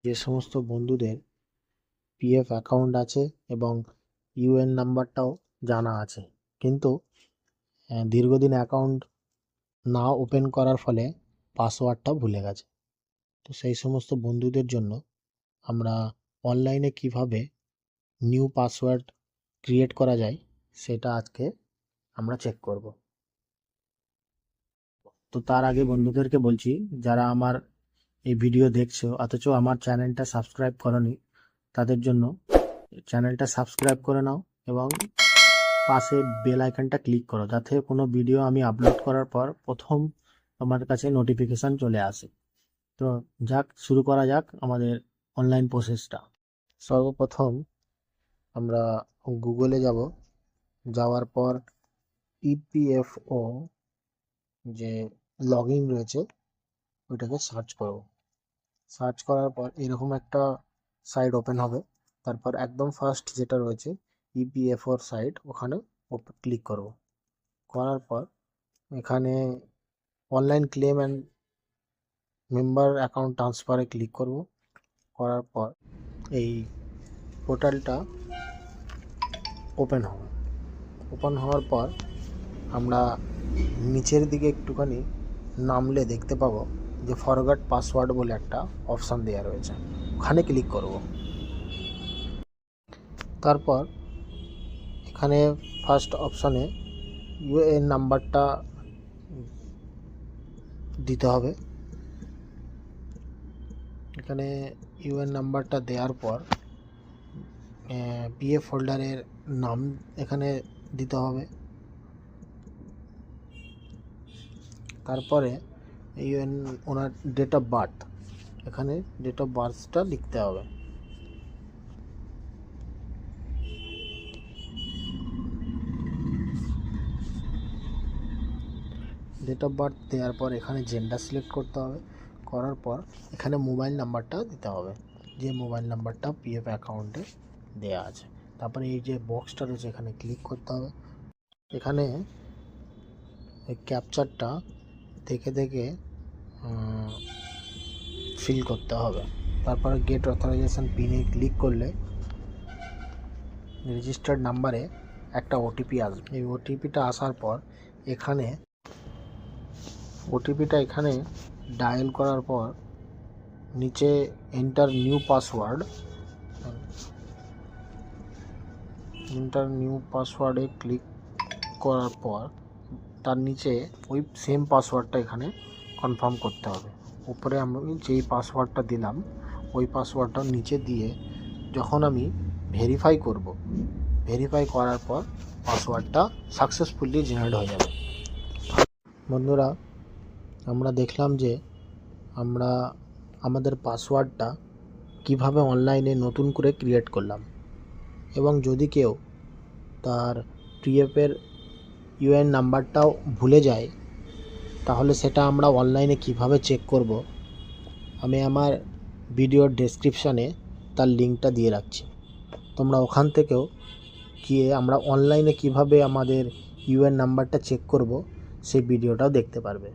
যে সমস্ত বন্ধুদের পিএফ অ্যাকাউন্ট আছে এবং ইউএন নাম্বারটাও জানা আছে, কিন্তু দীর্ঘদিন অ্যাকাউন্ট না ওপেন করার ফলে পাসওয়ার্ডটা ভুলে গেছে। তো সেই সমস্ত বন্ধুদের জন্য আমরা অনলাইনে কিভাবে নিউ পাসওয়ার্ড ক্রিয়েট করা যায় সেটা আজকে আমরা চেক করব। তো তার আগে বন্ধুদেরকে বলছি, যারা আমার এই ভিডিও দেখছো অথচ আমার চ্যানেলটা সাবস্ক্রাইব করনি, তাদের জন্য চ্যানেলটা সাবস্ক্রাইব করে নাও এবং পাশে বেল আইকনটা ক্লিক করো, যাতে কোনো ভিডিও আমি আপলোড করার পর প্রথম তোমার কাছে নোটিফিকেশান চলে আসে। তো শুরু করা যাক আমাদের অনলাইন প্রসেসটা। সর্বপ্রথম আমরা গুগলে যাব, যাওয়ার পর ইপিএফও যে লগ ইন রয়েছে ওইটাকে সার্চ করব। সার্চ করার পর এরকম একটা সাইট ওপেন হবে। তারপর একদম ফার্স্ট যেটা রয়েছে ইপিএফওর সাইট, ওখানে ক্লিক করব। করার পর এখানে online claim and member account ট্রান্সফারে ক্লিক করব। করার পর এই পোর্টালটা ওপেন হবে। ওপেন হওয়ার পর আমরা নিচের দিকে একটুখানি নামলে দেখতে পাবো যে ফরগট পাসওয়ার্ড বলে একটা অপশান দেওয়া রয়েছে, ওখানে ক্লিক করব। তারপর এখানে ফার্স্ট অপশানে ইউএএন নাম্বারটা দিতে হবে। এখানে ইউএএন নাম্বারটা দেওয়ার পর পিএফ ফোল্ডারের নাম এখানে দিতে হবে। তারপরে ইউএন ওনার ডেট অফ বার্থ, এখানে ডেট অফ বার্থটা লিখতে হবে। ডেট অফ বার্থ দেওয়ার পর এখানে জেন্ডার সিলেক্ট করতে হবে। করার পর এখানে মোবাইল নাম্বারটা দিতে হবে, যে মোবাইল নাম্বারটা পিএফ অ্যাকাউন্টে দেওয়া আছে। তারপরে এই যে বক্সটা রয়েছে এখানে ক্লিক করতে হবে। এখানে ক্যাপচারটা দেখে দেখে ফিল করতে হবে। তারপরে গেট অথরাইজেশন পিনে ক্লিক করলে রেজিস্টার্ড নাম্বারে একটা ওটিপি আসবে। এই ওটিপিটা আসার পর এখানে এখানে ডায়াল করার পর নিচে এন্টার নিউ পাসওয়ার্ডে ক্লিক করার পর তার নিচে ওই সেম পাসওয়ার্ডটা এখানে কনফার্ম করতে হবে। উপরে আমি যেই পাসওয়ার্ডটা দিলাম ওই পাসওয়ার্ডটা নিচে দিয়ে যখন আমি ভেরিফাই করার পর পাসওয়ার্ডটা সাকসেসফুলি জেনারেট হয়ে যাবে। বন্ধুরা, আমরা দেখলাম যে আমরা আমাদের পাসওয়ার্ডটা কিভাবে অনলাইনে নতুন করে ক্রিয়েট করলাম, এবং যদি কেউ তার পিএফের ইউএন নাম্বারটাও ভুলে যায় তাহলে সেটা আমরা অনলাইনে কিভাবে চেক করব, আমি আমার ভিডিওর ডেসক্রিপশানে তার লিঙ্কটা দিয়ে রাখছি। তোমরা ওখান থেকেও গিয়ে আমরা অনলাইনে কিভাবে আমাদের ইউএন নাম্বারটা চেক করব সেই ভিডিওটাও দেখতে পারবে।